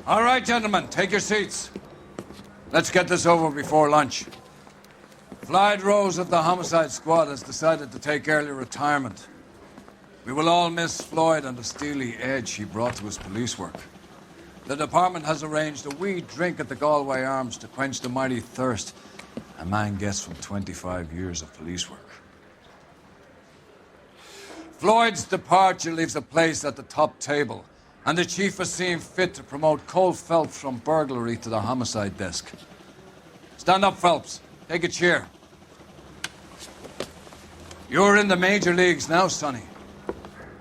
All right, gentlemen, take your seats. Let's get this over before lunch. Floyd Rose of the Homicide Squad has decided to take early retirement. We will all miss Floyd and the steely edge he brought to his police work. The department has arranged a wee drink at the Galway Arms to quench the mighty thirst a man gets from 25 years of police work. Floyd's departure leaves a place at the top table, and the chief has seen fit to promote Cole Phelps from burglary to the homicide desk. Stand up, Phelps. Take a chair. You're in the major leagues now, Sonny.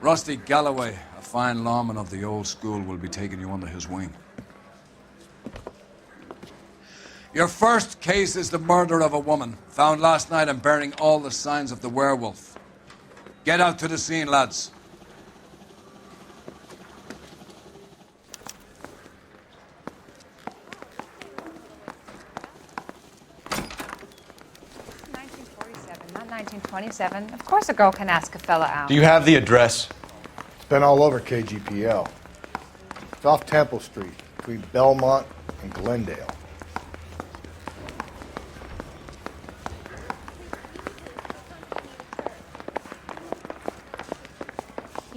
Rusty Galloway, a fine lawman of the old school, will be taking you under his wing. Your first case is the murder of a woman, found last night and bearing all the signs of the werewolf. Get out to the scene, lads. Not 1927. Of course a girl can ask a fella out. Do you have the address? It's been all over KGPL. It's off Temple Street, between Belmont and Glendale.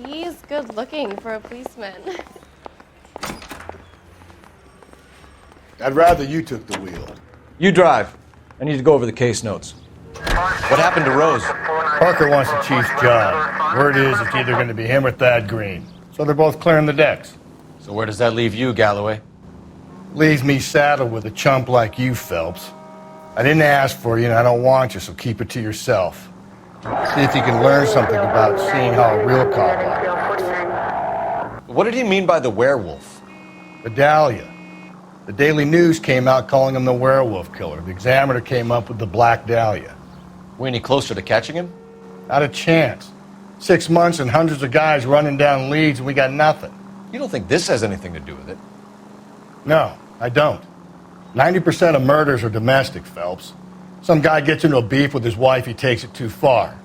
He's good looking for a policeman. I'd rather you took the wheel. You drive. I need to go over the case notes. What happened to Rose? Parker wants the chief's job. Word is it's either going to be him or Thad Green. So they're both clearing the decks. So where does that leave you, Galloway? Leaves me saddled with a chump like you, Phelps. I didn't ask for you and I don't want you, so keep it to yourself. See if you can learn something about seeing how a real cop operates. What did he mean by the werewolf? Vidalia. The Daily News came out calling him the werewolf killer. The Examiner came up with the Black Dahlia. We any closer to catching him? Not a chance. 6 months and hundreds of guys running down leads and we got nothing. You don't think this has anything to do with it? No, I don't. 90% of murders are domestic, Phelps. Some guy gets into a beef with his wife, he takes it too far.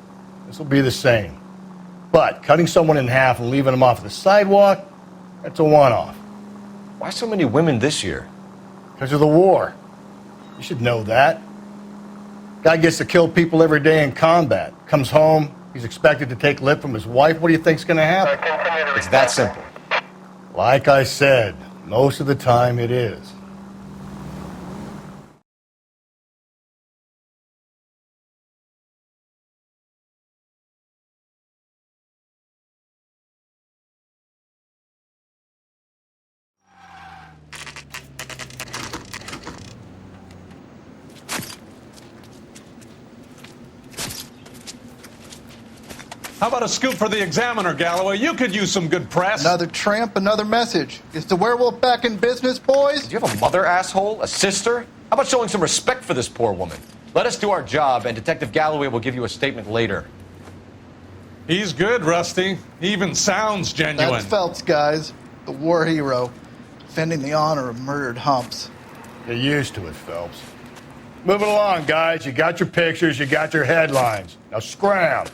This will be the same. But cutting someone in half and leaving them off the sidewalk, that's a one-off. Why so many women this year? Because of the war. You should know that. Guy gets to kill people every day in combat. Comes home, he's expected to take lip from his wife. What do you think's going to happen? It's that simple. Like I said, most of the time it is. How about a scoop for the Examiner, Galloway? You could use some good press. Another tramp, another message. Is the werewolf back in business, boys? Do you have a mother, asshole? A sister? How about showing some respect for this poor woman? Let us do our job, and Detective Galloway will give you a statement later. He's good, Rusty. He even sounds genuine. That's Phelps, guys. The war hero. Defending the honor of murdered humps. Get used to it, Phelps. Moving along, guys. You got your pictures, you got your headlines. Now scram.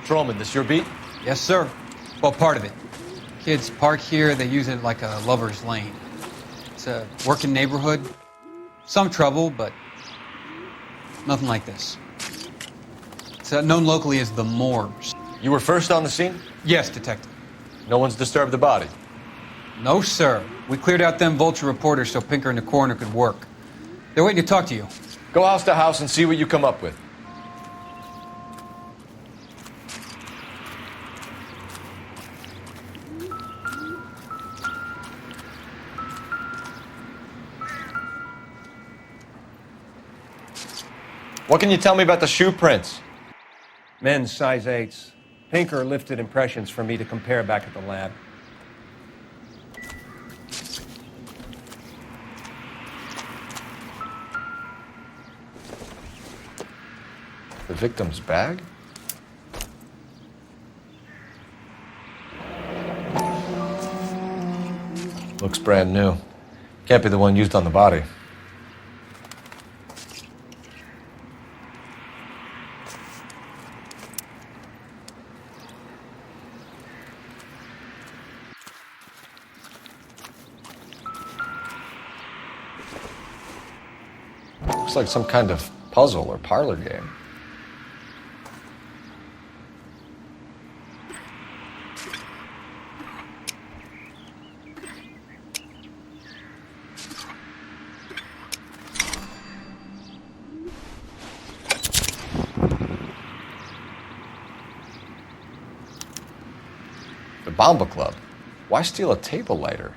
Patrolman, this your beat? Yes, sir. Well, part of it. Kids park here, they use it like a lover's lane. It's a working neighborhood. Some trouble, but nothing like this. It's known locally as the Moors. You were first on the scene? Yes, detective. No one's disturbed the body? No, sir. We cleared out them vulture reporters so Pinker and the coroner could work. They're waiting to talk to you. Go house to house and see what you come up with. What can you tell me about the shoe prints? Men's size 8s. Pinker lifted impressions for me to compare back at the lab. The victim's bag? Looks brand new. Can't be the one used on the body. Looks like some kind of puzzle or parlor game. The Bomba Club. Why steal a table lighter?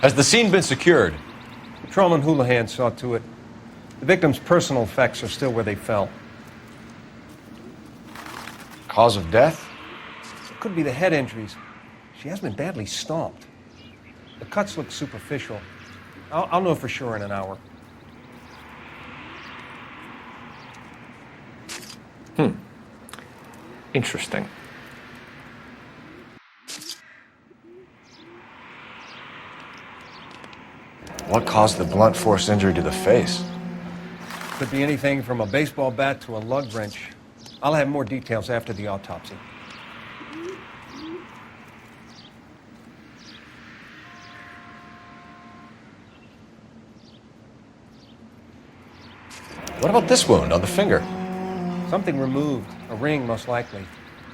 Has the scene been secured? Patrolman Houlihan saw to it. The victim's personal effects are still where they fell. Cause of death? It could be the head injuries. She has been badly stomped. The cuts look superficial. I'll know for sure in an hour. Interesting. What caused the blunt force injury to the face? Could be anything from a baseball bat to a lug wrench. I'll have more details after the autopsy. What about this wound on the finger? Something removed. A ring, most likely.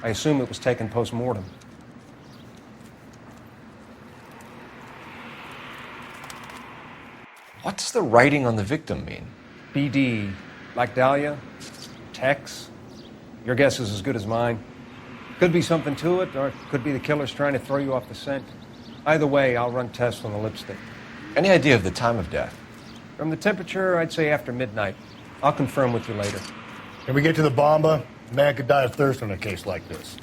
I assume it was taken post-mortem. What does the writing on the victim mean? BD. Like Dahlia? Tex? Your guess is as good as mine. Could be something to it, or it could be the killer's trying to throw you off the scent. Either way, I'll run tests on the lipstick. Any idea of the time of death? From the temperature, I'd say after midnight. I'll confirm with you later. Can we get to the Bomba? A man could die of thirst in a case like this.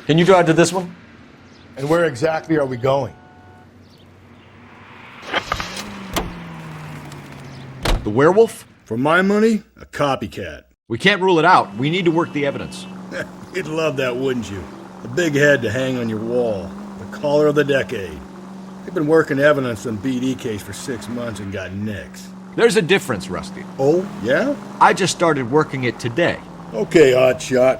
Can you drive to this one? And where exactly are we going? The werewolf? For my money, a copycat. We can't rule it out. We need to work the evidence. You'd love that, wouldn't you? A big head to hang on your wall. The caller of the decade. They've been working evidence on BD case for 6 months and got nicks. There's a difference, Rusty. Oh, yeah? I just started working it today. Okay, Oddshot.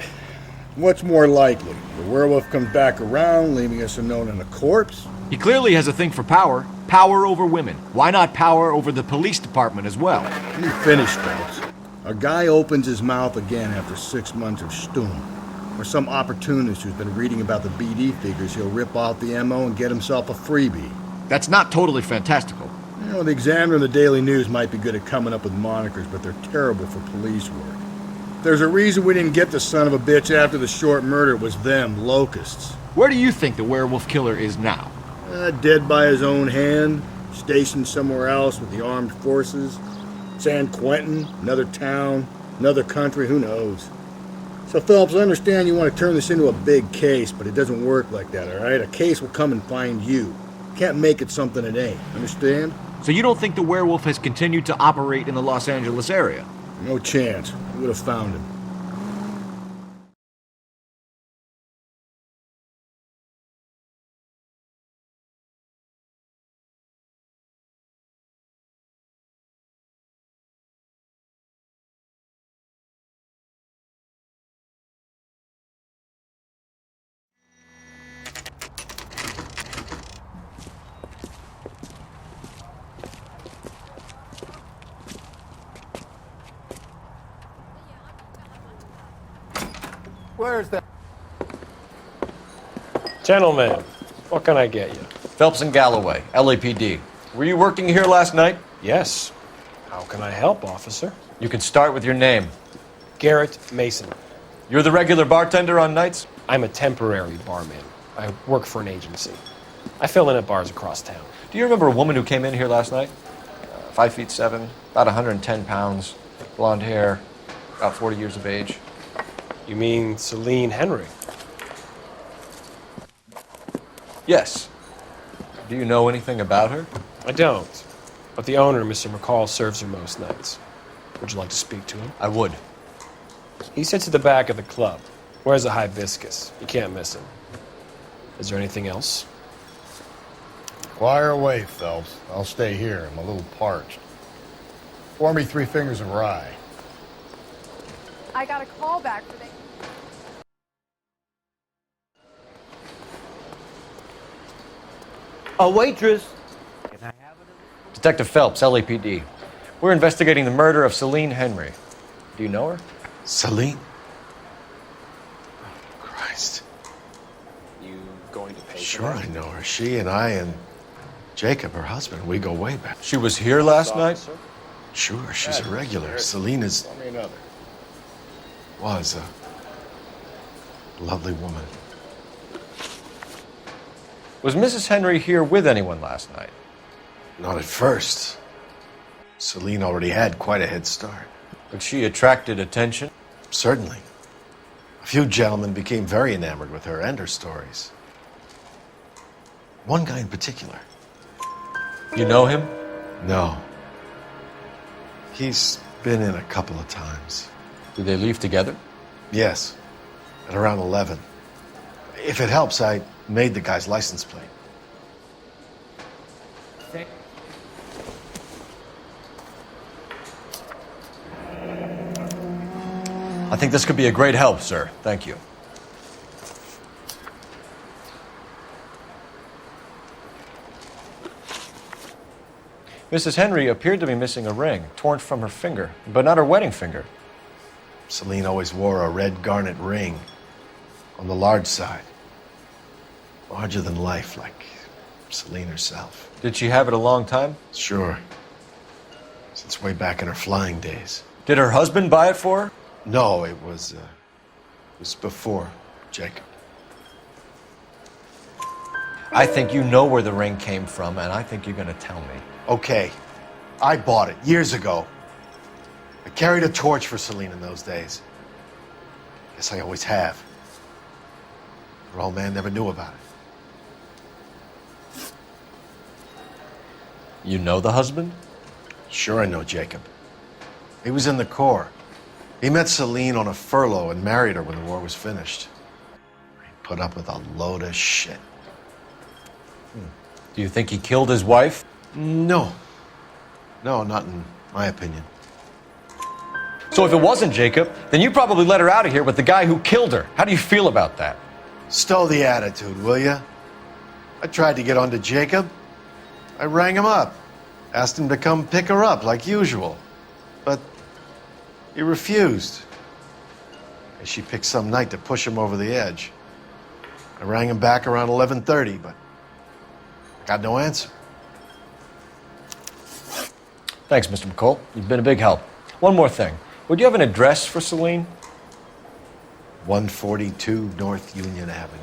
What's more likely? The werewolf comes back around, leaving us unknown in a corpse? He clearly has a thing for power. Power over women. Why not power over the police department as well? Let me finish, Phelps. A guy opens his mouth again after 6 months of stewing. Or some opportunist who's been reading about the BD figures he'll rip off the MO and get himself a freebie. That's not totally fantastical. You know, the Examiner and the Daily News might be good at coming up with monikers, but they're terrible for police work. There's a reason we didn't get the son of a bitch after the short murder. It was them, locusts. Where do you think the werewolf killer is now? Dead by his own hand, stationed somewhere else with the armed forces. San Quentin, another town, another country, who knows? So, Phelps, I understand you want to turn this into a big case, but it doesn't work like that, all right? A case will come and find you. Can't make it something it ain't, understand? So you don't think the werewolf has continued to operate in the Los Angeles area? No chance. We would have found him. Where's that? Gentlemen, what can I get you? Phelps and Galloway, LAPD. Were you working here last night? Yes. How can I help, officer? You can start with your name. Garrett Mason. You're the regular bartender on nights? I'm a temporary barman. I work for an agency. I fill in at bars across town. Do you remember a woman who came in here last night? 5'7", about 110 pounds, blonde hair, about 40 years of age. You mean Celine Henry? Yes. Do you know anything about her? I don't. But the owner, Mr. McCall, serves her most nights. Would you like to speak to him? I would. He sits at the back of the club. Wears a hibiscus. You can't miss him. Is there anything else? Fire away, Phelps. I'll stay here. I'm a little parched. Pour me 3 fingers of rye. I got a call back for the... A waitress. Detective Phelps, LAPD. We're investigating the murder of Celine Henry. Do you know her? Celine? Christ. You going to pay for Sure, that? I know her. She and I and Jacob, her husband, we go way back. She was here last night? Sure, she's a regular. Celine is... Tell me another. was a lovely woman. Was Mrs. Henry here with anyone last night? Not at first. Celine already had quite a head start. But she attracted attention? Certainly. A few gentlemen became very enamored with her and her stories. One guy in particular. You know him? No. He's been in a couple of times. Did they leave together? Yes. At around 11. If it helps, I made the guy's license plate. I think this could be a great help, sir. Thank you. Mrs. Henry appeared to be missing a ring, torn from her finger, but not her wedding finger. Celine always wore a red garnet ring on the large side. Larger than life, like Celine herself. Did she have it a long time? Sure. Since way back in her flying days. Did her husband buy it for her? No, it was before Jacob. I think you know where the ring came from, and I think you're going to tell me. Okay, I bought it years ago. I carried a torch for Celine in those days. Guess I always have. Her old man never knew about it. You know the husband? Sure I know Jacob. He was in the Corps. He met Celine on a furlough and married her when the war was finished. He put up with a load of shit. Do you think he killed his wife? No. No, not in my opinion. So if it wasn't Jacob, then you probably let her out of here with the guy who killed her. How do you feel about that? Stow the attitude, will ya? I tried to get onto Jacob. I rang him up. Asked him to come pick her up like usual. But he refused. And she picked some night to push him over the edge. I rang him back around 11:30, but got no answer. Thanks, Mr. McCall. You've been a big help. One more thing. Would you have an address for Celine? 142 North Union Avenue.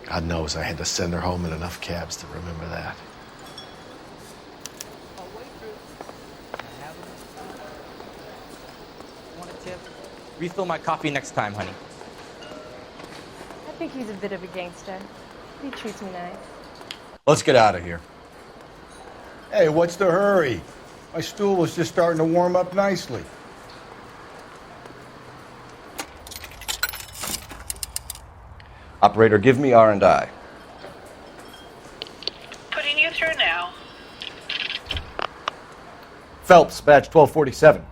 God knows I had to send her home in enough cabs to remember that. Want a tip? Refill my coffee next time, honey. I think he's a bit of a gangster. He treats me nice. Let's get out of here. Hey, what's the hurry? My stool was just starting to warm up nicely. Operator, give me R&I. Putting you through now. Phelps, badge 1247.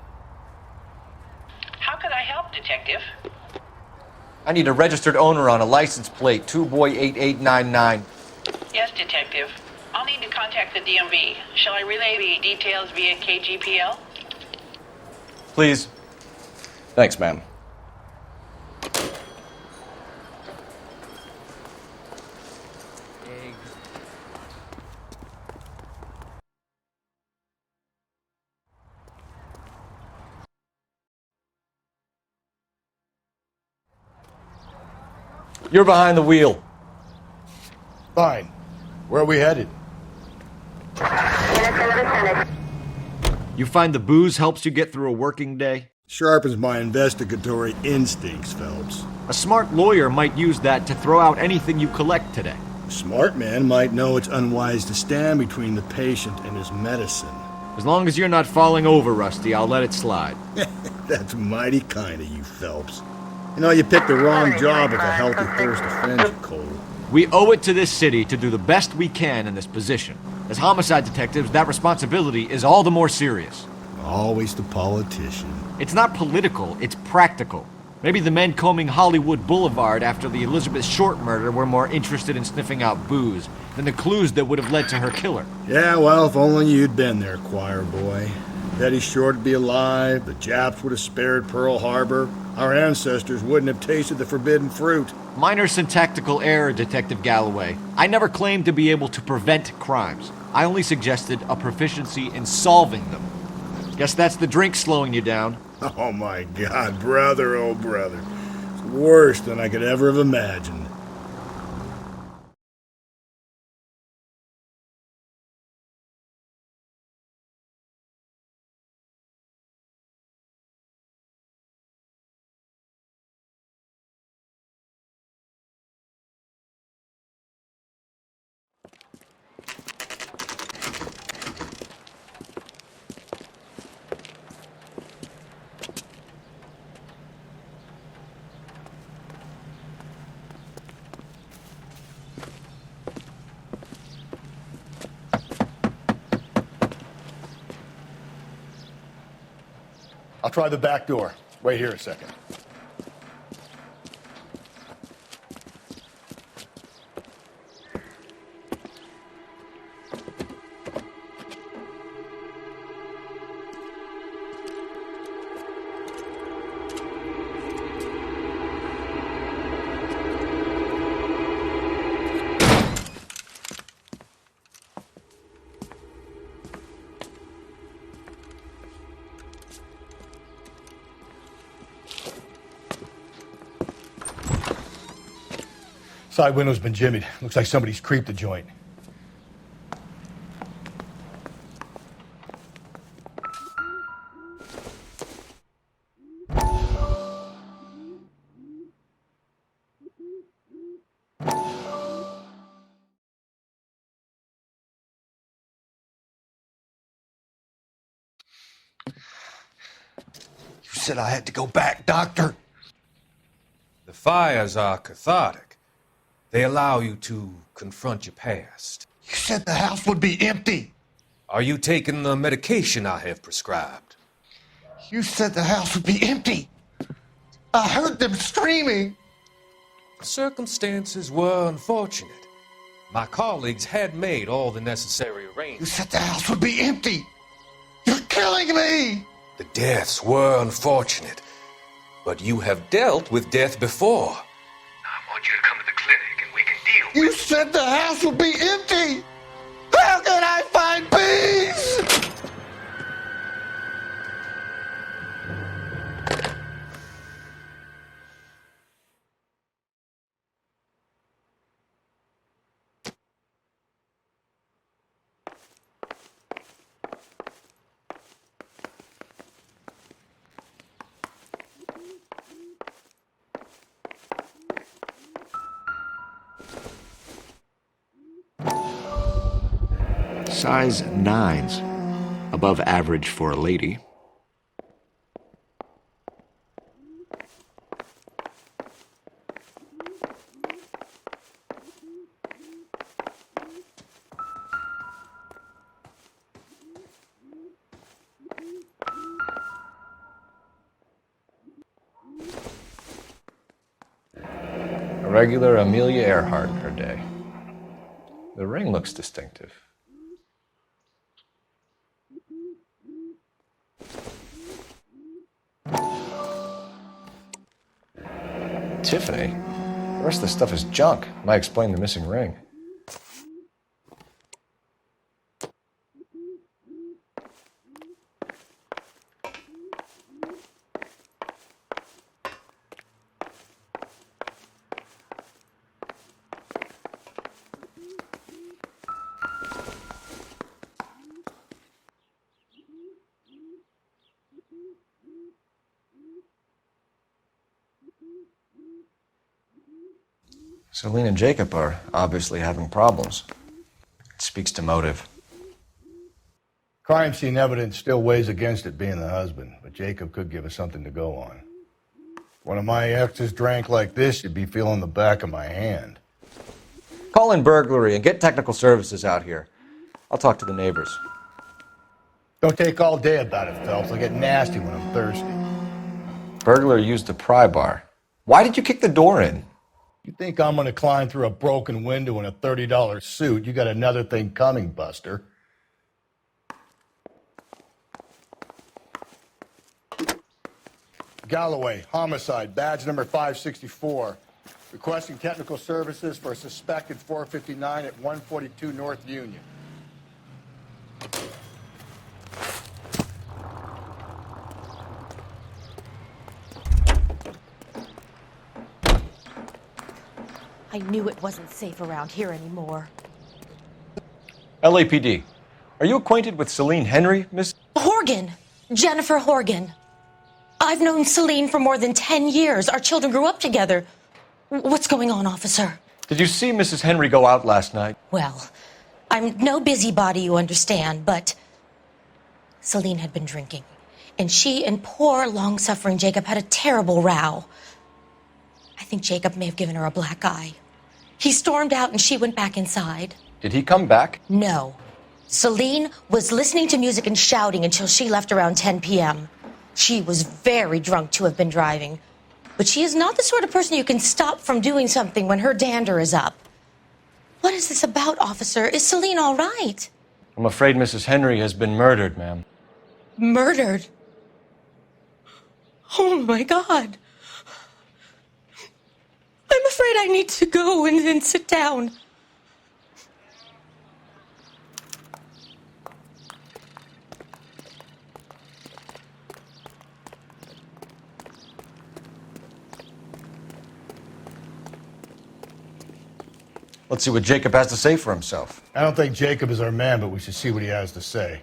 How could I help, Detective? I need a registered owner on a license plate, 2boy8899. Yes, Detective. I'll need to contact the DMV. Shall I relay the details via KGPL? Please. Thanks, ma'am. You're behind the wheel. Fine. Where are we headed? You find the booze helps you get through a working day? Sharpens my investigatory instincts, Phelps. A smart lawyer might use that to throw out anything you collect today. A smart man might know it's unwise to stand between the patient and his medicine. As long as you're not falling over, Rusty, I'll let it slide. That's mighty kind of you, Phelps. You know, you picked the wrong job with a healthy thirst of friendship, Cole. We owe it to this city to do the best we can in this position. As homicide detectives, that responsibility is all the more serious. Always the politician. It's not political, it's practical. Maybe the men combing Hollywood Boulevard after the Elizabeth Short murder were more interested in sniffing out booze than the clues that would have led to her killer. Yeah, well, if only you'd been there, choir boy. Betty Short would be alive, the Japs would have spared Pearl Harbor, our ancestors wouldn't have tasted the forbidden fruit. Minor syntactical error, Detective Galloway. I never claimed to be able to prevent crimes. I only suggested a proficiency in solving them. Guess that's the drink slowing you down. Oh my God, brother, oh brother. It's worse than I could ever have imagined. I'll try the back door. Wait here a second. Side window's been jimmied. Looks like somebody's creeped the joint. You said I had to go back, Doctor. The fires are cathartic. They allow you to confront your past. You said the house would be empty. Are you taking the medication I have prescribed? You said the house would be empty. I heard them screaming. Circumstances were unfortunate. My colleagues had made all the necessary arrangements. You said the house would be empty. You're killing me. The deaths were unfortunate, but you have dealt with death before. I want you to come to the clinic and we can deal with it. You said the house would be empty. How can I find peace? Size 9's. Above average for a lady. A regular Amelia Earhart in her day. The ring looks distinctive. Tiffany? The rest of the stuff is junk. Might explain the missing ring. Celine and Jacob are obviously having problems. It speaks to motive. Crime scene evidence still weighs against it being the husband, but Jacob could give us something to go on. If one of my exes drank like this, you'd be feeling the back of my hand. Call in burglary and get technical services out here. I'll talk to the neighbors. Don't take all day about it, Phelps. I get nasty when I'm thirsty. Burglar used the pry bar. Why did you kick the door in? You think I'm gonna climb through a broken window in a $30 suit? You got another thing coming, Buster. Galloway, homicide, badge number 564. Requesting technical services for a suspected 459 at 142 North Union. I knew it wasn't safe around here anymore. LAPD. Are you acquainted with Celine Henry, Miss? Horgan! Jennifer Horgan. I've known Celine for more than 10 years. Our children grew up together. What's going on, officer? Did you see Mrs. Henry go out last night? Well, I'm no busybody, you understand, but Celine had been drinking. And she and poor, long-suffering Jacob had a terrible row. I think Jacob may have given her a black eye. He stormed out and she went back inside. Did he come back? No. Celine was listening to music and shouting until she left around 10 p.m. She was very drunk to have been driving. But she is not the sort of person you can stop from doing something when her dander is up. What is this about, officer? Is Celine all right? I'm afraid Mrs. Henry has been murdered, ma'am. Murdered? Oh, my God. I'm afraid I need to go and sit down. Let's see what Jacob has to say for himself. I don't think Jacob is our man, but we should see what he has to say.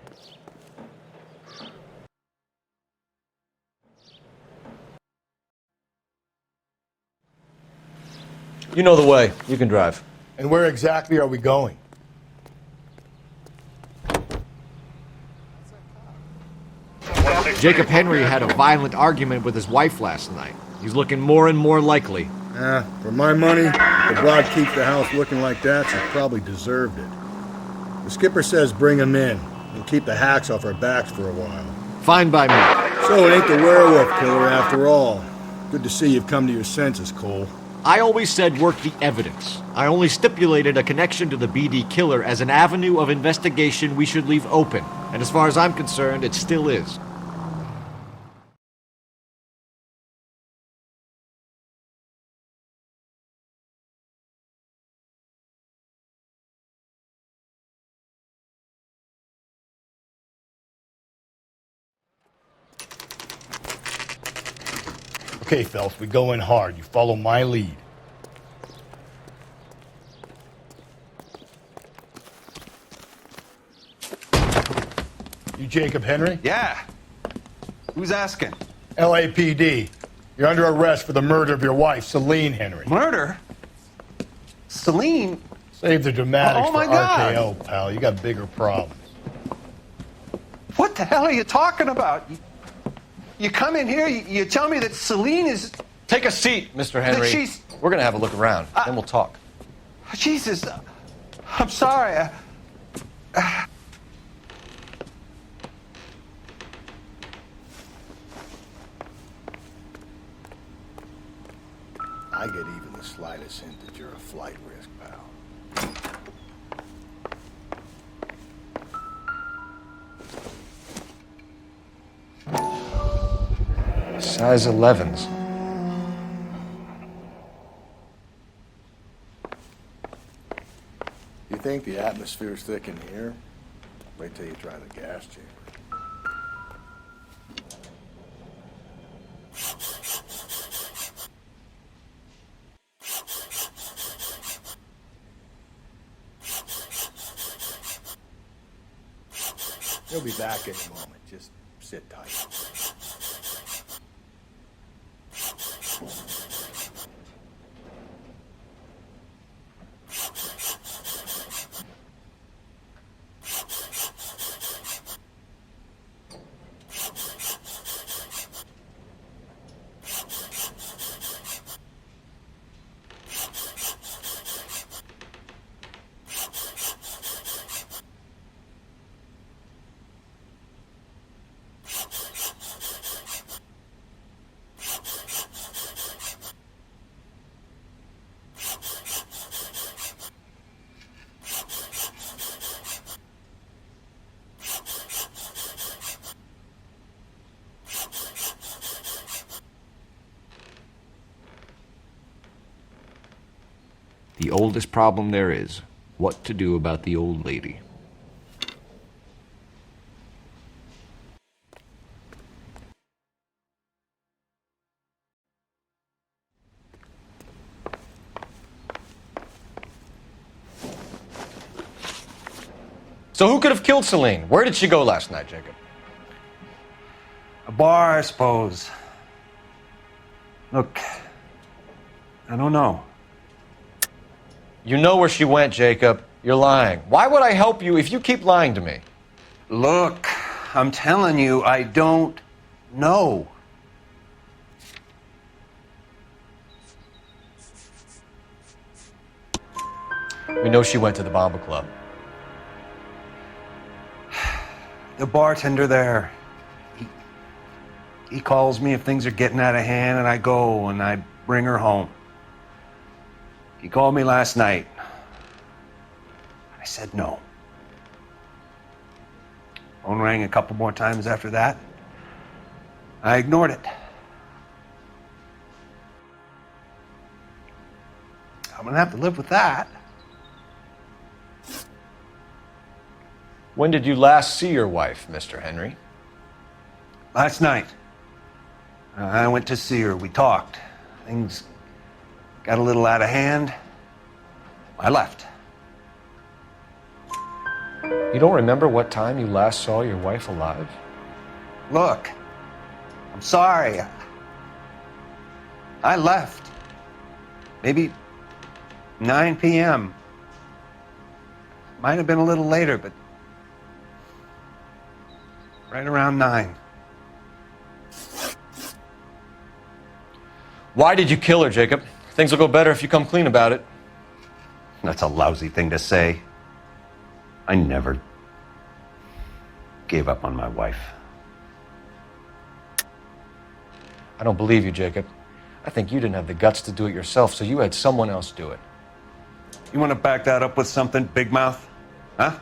You know the way. You can drive. And where exactly are we going? Jacob Henry had a violent argument with his wife last night. He's looking more and more likely. For my money, the broad keeps the house looking like that, she probably deserved it. The skipper says bring him in and keep the hacks off our backs for a while. Fine by me. So it ain't the werewolf killer after all. Good to see you've come to your senses, Cole. I always said work the evidence. I only stipulated a connection to the BD killer as an avenue of investigation we should leave open. And as far as I'm concerned, it still is. Okay, Phelps, we go in hard. You follow my lead. You Jacob Henry? Yeah. Who's asking? LAPD. You're under arrest for the murder of your wife, Celine Henry. Murder? Celine? Save the dramatics Oh, my for God. RKO, pal. You got bigger problems. What the hell are you talking about? You come in here, you tell me that Celine is... Take a seat, Mr. Henry. That she's... We're going to have a look around, then we'll talk. Jesus, I'm sorry. I get even the slightest hint that you're a flight risk, pal. Size 11s. think the atmosphere's thick in here? Wait till you try the gas chamber. He'll be back in a moment. Just sit tight. The oldest problem there is, what to do about the old lady. So who could have killed Celine? Where did she go last night, Jacob? A bar, I suppose. Look, I don't know. You know where she went, Jacob. You're lying. Why would I help you if you keep lying to me? Look, I'm telling you, I don't know. We know she went to the Bomba Club. The bartender there, he calls me if things are getting out of hand, and I go and I bring her home. He called me last night. I said no. Phone rang a couple more times after that. I ignored it. I'm gonna have to live with that. When did you last see your wife, Mr. Henry? Last night. I went to see her. We talked. Things got a little out of hand. I left. You don't remember what time you last saw your wife alive? Look, I'm sorry. I left. Maybe 9 p.m. Might have been a little later, but right around 9. Why did you kill her, Jacob? Things will go better if you come clean about it. That's a lousy thing to say. I never gave up on my wife. I don't believe you, Jacob. I think you didn't have the guts to do it yourself, so you had someone else do it. You want to back that up with something, Big Mouth? Huh?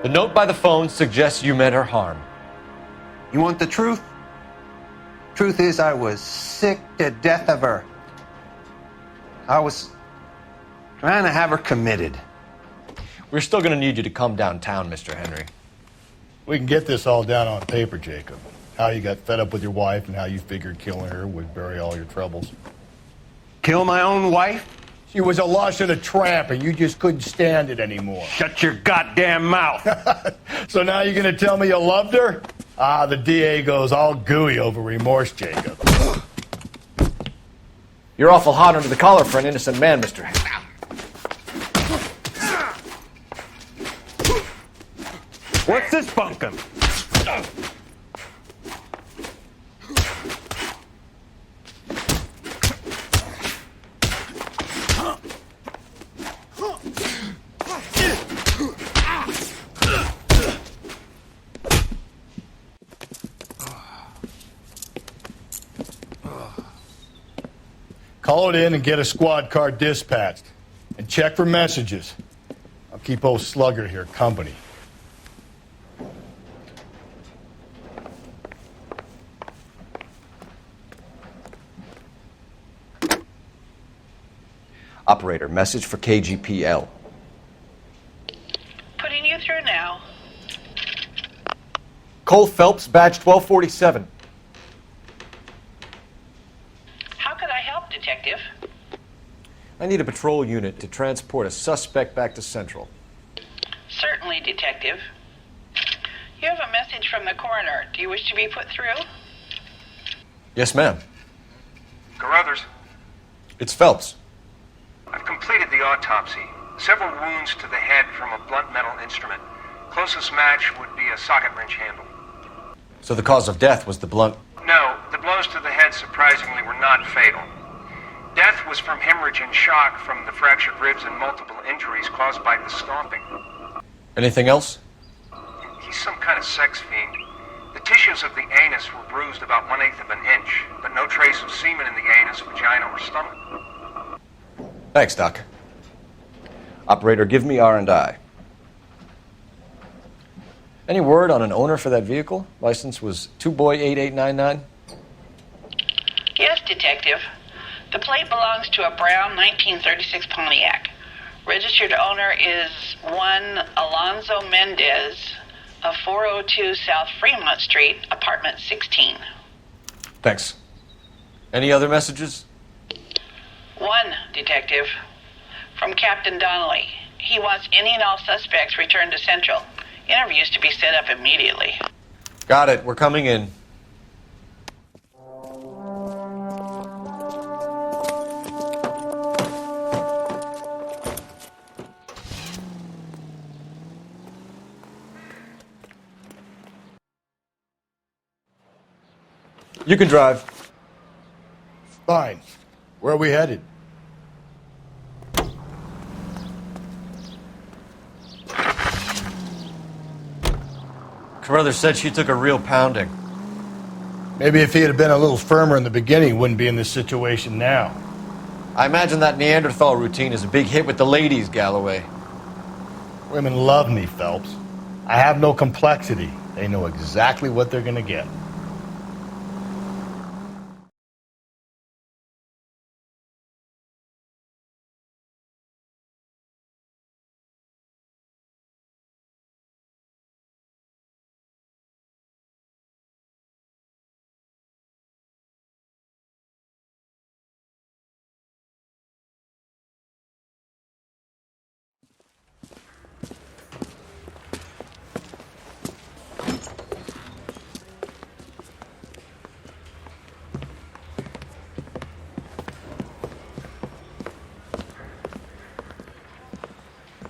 The note by the phone suggests you meant her harm. You want the truth? Truth is, I was sick to death of her. I was trying to have her committed. We're still going to need you to come downtown, Mr. Henry. We can get this all down on paper, Jacob. How you got fed up with your wife and how you figured killing her would bury all your troubles. Kill my own wife? She was a lush and a tramp, and you just couldn't stand it anymore. Shut your goddamn mouth. So now you're going to tell me you loved her? Ah, the DA goes all gooey over remorse, Jacob. You're awful hot under the collar for an innocent man, Mr. Henry. What's this bunkum? Call it in and get a squad car dispatched. And check for messages. I'll keep old Slugger here company. Operator, message for KGPL. Putting you through now. Cole Phelps, badge 1247. How could I help, Detective? I need a patrol unit to transport a suspect back to Central. Certainly, Detective. You have a message from the coroner. Do you wish to be put through? Yes, ma'am. Carruthers, It's Phelps. I've completed the autopsy. Several wounds to the head from a blunt metal instrument. Closest match would be a socket wrench handle. So the cause of death was the blunt... No, the blows to the head surprisingly were not fatal. Death was from hemorrhage and shock from the fractured ribs and multiple injuries caused by the stomping. Anything else? He's some kind of sex fiend. The tissues of the anus were bruised about 1/8 of an inch, but no trace of semen in the anus, vagina, or stomach. Thanks, Doc. Operator, give me R&I. Any word on an owner for that vehicle? License was 2boy8899. Yes, Detective. The plate belongs to a brown 1936 Pontiac. Registered owner is one Alonzo Mendez of 402 South Fremont Street, apartment 16. Thanks. Any other messages? One, Detective. From Captain Donnelly. He wants any and all suspects returned to Central. Interviews to be set up immediately. Got it. We're coming in. You can drive. Fine. Where are we headed? Carruthers said she took a real pounding. Maybe if he had been a little firmer in the beginning, he wouldn't be in this situation now. I imagine that Neanderthal routine is a big hit with the ladies, Galloway. Women love me, Phelps. I have no complexity. They know exactly what they're going to get.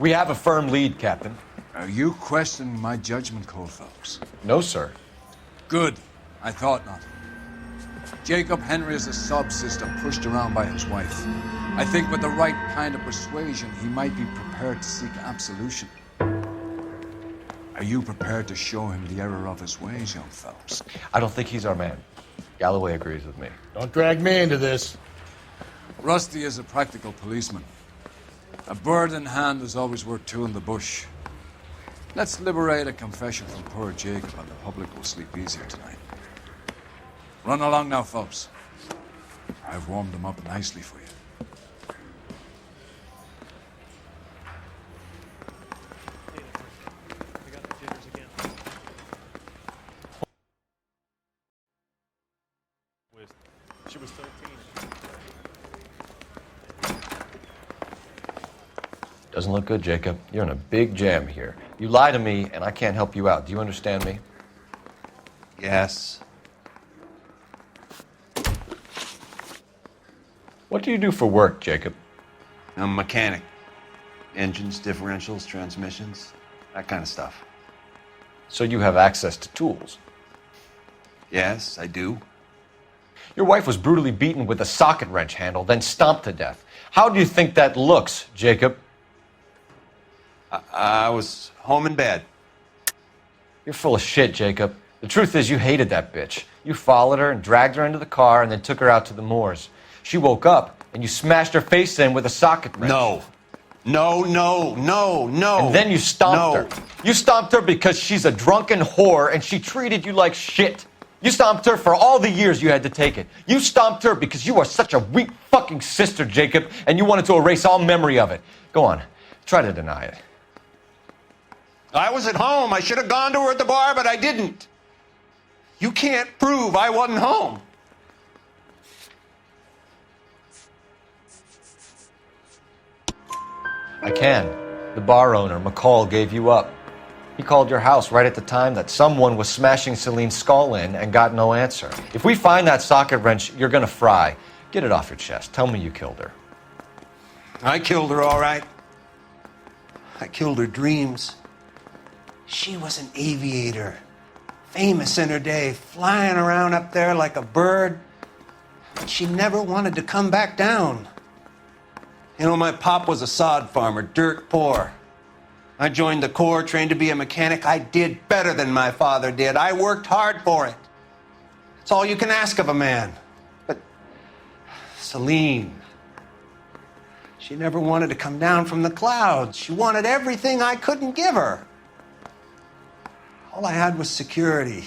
We have a firm lead, Captain. Are you questioning my judgment, Cole Phelps? No, sir. Good. I thought not. Jacob Henry is a sub-sister pushed around by his wife. I think with the right kind of persuasion, he might be prepared to seek absolution. Are you prepared to show him the error of his ways, young Phelps? I don't think he's our man. Galloway agrees with me. Don't drag me into this. Rusty is a practical policeman. A bird in hand is always worth two in the bush. Let's liberate a confession from poor Jacob, and the public will sleep easier tonight. Run along now, Phelps. I've warmed them up nicely for you. She was 13. Doesn't look good, Jacob. You're in a big jam here. You lie to me, and I can't help you out. Do you understand me? Yes. What do you do for work, Jacob? I'm a mechanic. Engines, differentials, transmissions, that kind of stuff. So you have access to tools? Yes, I do. Your wife was brutally beaten with a socket wrench handle, then stomped to death. How do you think that looks, Jacob? I was home in bed. You're full of shit, Jacob. The truth is you hated that bitch. You followed her and dragged her into the car and then took her out to the moors. She woke up and you smashed her face in with a socket wrench. No. And then you stomped her. You stomped her because she's a drunken whore and she treated you like shit. You stomped her for all the years you had to take it. You stomped her because you are such a weak fucking sister, Jacob, and you wanted to erase all memory of it. Go on. Try to deny it. I was at home. I should have gone to her at the bar, but I didn't. You can't prove I wasn't home. I can. The bar owner, McCall, gave you up. He called your house right at the time that someone was smashing Celine's skull in and got no answer. If we find that socket wrench, you're gonna fry. Get it off your chest. Tell me you killed her. I killed her, all right. I killed her dreams. She was an aviator, famous in her day, flying around up there like a bird. But she never wanted to come back down. You know, my pop was a sod farmer, dirt poor. I joined the Corps, trained to be a mechanic. I did better than my father did. I worked hard for it. It's all you can ask of a man. But Celine, she never wanted to come down from the clouds. She wanted everything I couldn't give her. All I had was security.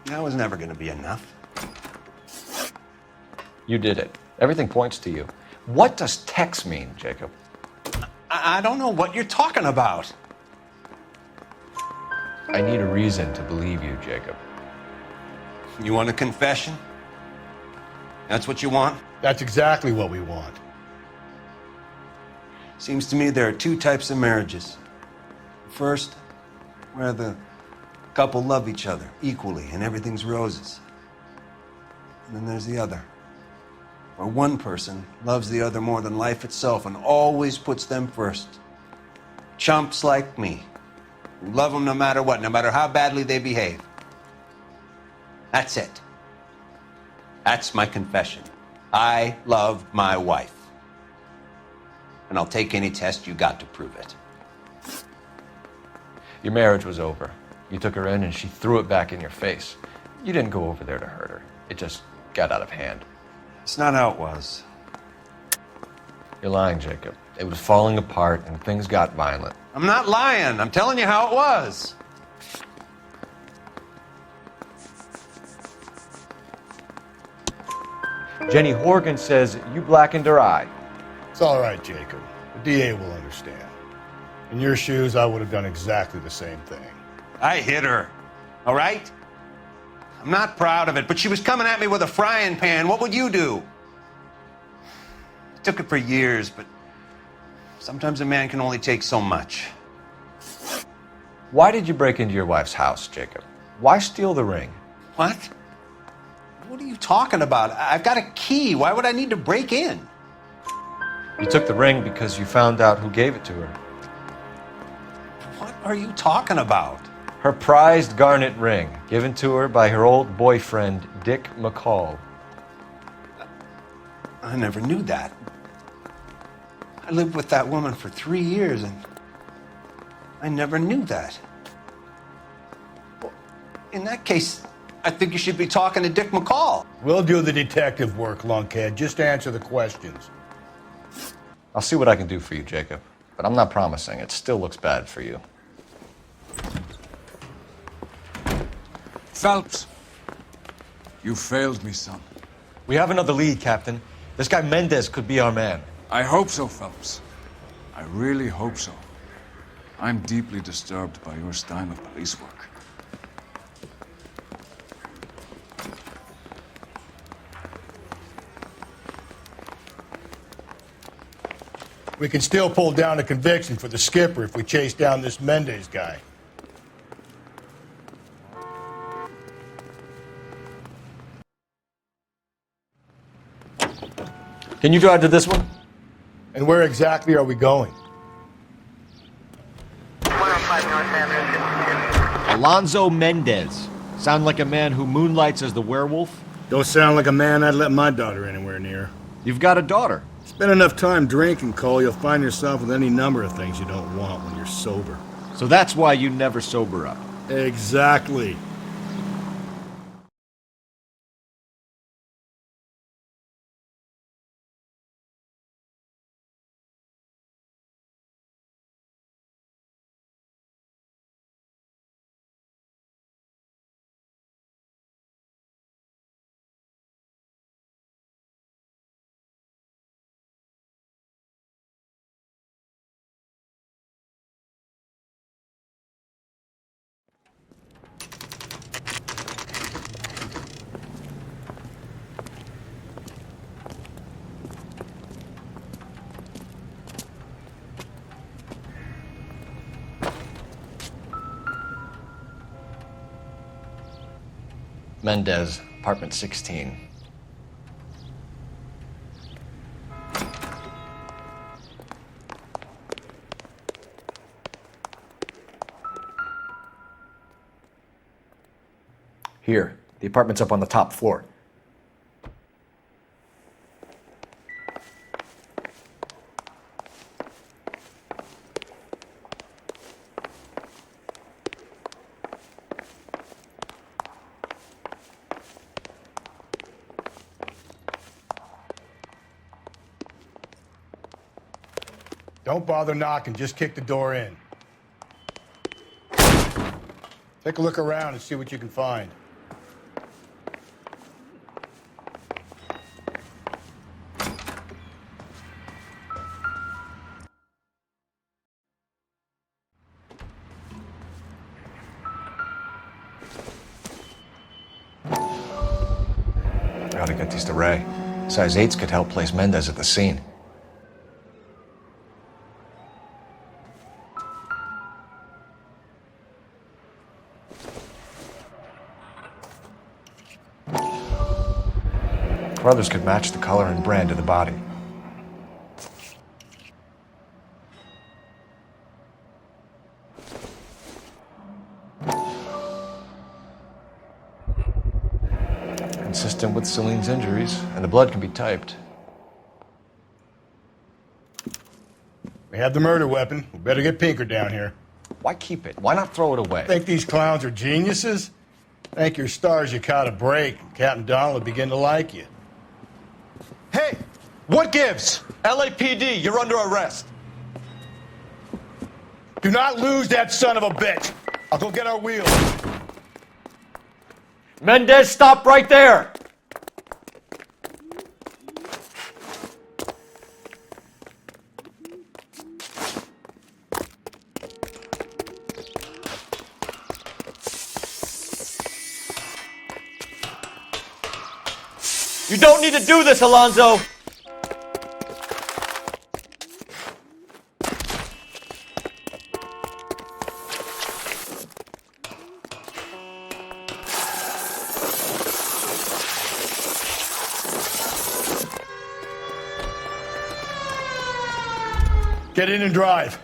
That was never going to be enough. You did it. Everything points to you. What does Tex mean, Jacob? I don't know what you're talking about. I need a reason to believe you, Jacob. You want a confession? That's what you want? That's exactly what we want. Seems to me there are two types of marriages. First, where the couple love each other equally and everything's roses. And then there's the other, where one person loves the other more than life itself and always puts them first. Chumps like me, who love them no matter what, no matter how badly they behave. That's it. That's my confession. I love my wife. And I'll take any test you got to prove it. Your marriage was over. You took her in and she threw it back in your face. You didn't go over there to hurt her. It just got out of hand. It's not how it was. You're lying, Jacob. It was falling apart and things got violent. I'm not lying. I'm telling you how it was. Jenny Horgan says you blackened her eye. It's all right, Jacob. The DA will understand. In your shoes, I would have done exactly the same thing. I hit her, all right? I'm not proud of it, but she was coming at me with a frying pan. What would you do? It took it for years, but sometimes a man can only take so much. Why did you break into your wife's house, Jacob? Why steal the ring? What? What are you talking about? I've got a key. Why would I need to break in? You took the ring because you found out who gave it to her. What are you talking about? Her prized garnet ring, given to her by her old boyfriend, Dick McCall. I never knew that. I lived with that woman for 3 years, and I never knew that. Well, in that case, I think you should be talking to Dick McCall. We'll do the detective work, lunkhead. Just answer the questions. I'll see what I can do for you, Jacob. But I'm not promising. It still looks bad for you. Phelps, you failed me, son. We have another lead, Captain. This guy Mendez could be our man. I hope so, Phelps. I really hope so. I'm deeply disturbed by your style of police work. We can still pull down a conviction for the skipper if we chase down this Mendez guy. Can you drive to this one? And where exactly are we going? Alonzo Mendez. Sound like a man who moonlights as the werewolf? Don't sound like a man I'd let my daughter anywhere near. You've got a daughter. Spend enough time drinking, Cole, you'll find yourself with any number of things you don't want when you're sober. So that's why you never sober up. Exactly. Mendez, apartment 16. Here, the apartment's up on the top floor. Don't bother knocking, just kick the door in. Take a look around and see what you can find. I ought to get these to Ray. Size 8s could help place Mendez at the scene. Brothers could match the color and brand of the body. Consistent with Celine's injuries, and the blood can be typed. We have the murder weapon. We better get Pinker down here. Why keep it? Why not throw it away? Think these clowns are geniuses? Thank your stars you caught a break. Captain Donald will begin to like you. Hey! What gives? LAPD, you're under arrest. Do not lose that son of a bitch. I'll go get our wheels. Mendez, stop right there! You don't need to do this, Alonzo! Get in and drive.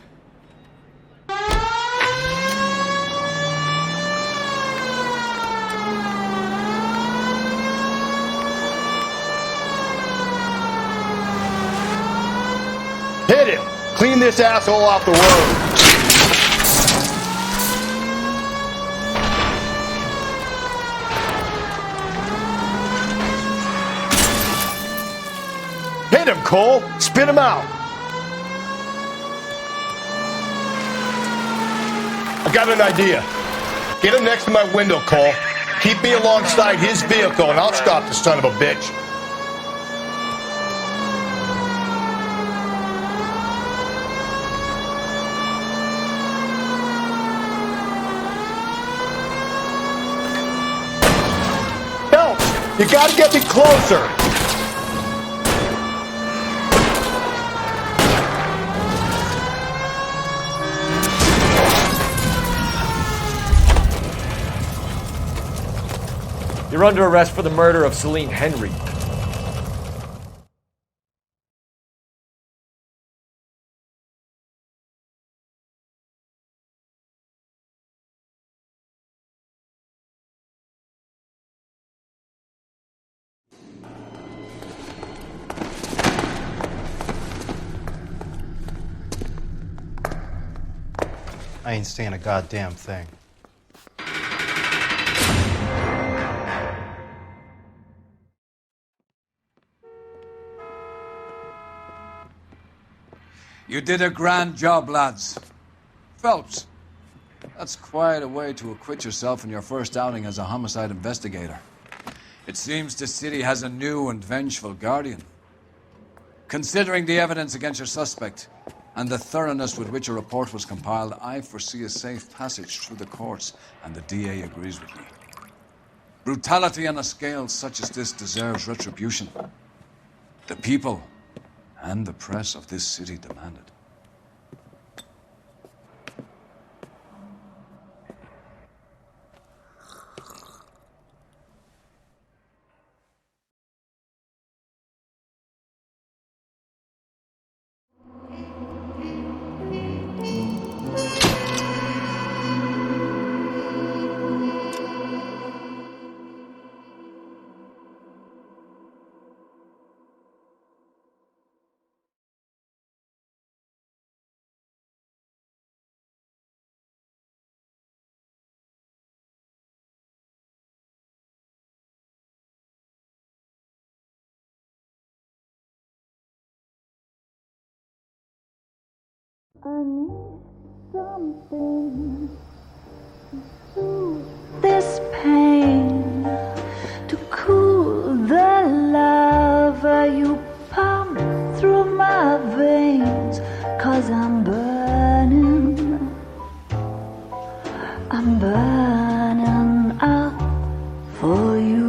Hit him! Clean this asshole off the road! Hit him, Cole! Spit him out! I got an idea. Get him next to my window, Cole. Keep me alongside his vehicle and I'll stop the son of a bitch. Help! You gotta get me closer! You're under arrest for the murder of Celine Henry. I ain't saying a goddamn thing. You did a grand job, lads. Phelps, that's quite a way to acquit yourself in your first outing as a homicide investigator. It seems the city has a new and vengeful guardian. Considering the evidence against your suspect and the thoroughness with which a report was compiled, I foresee a safe passage through the courts, and the DA agrees with me. Brutality on a scale such as this deserves retribution. The people and the press of this city demand it. I need something to soothe this pain, to cool the lava you pump through my veins, 'cause I'm burning up for you.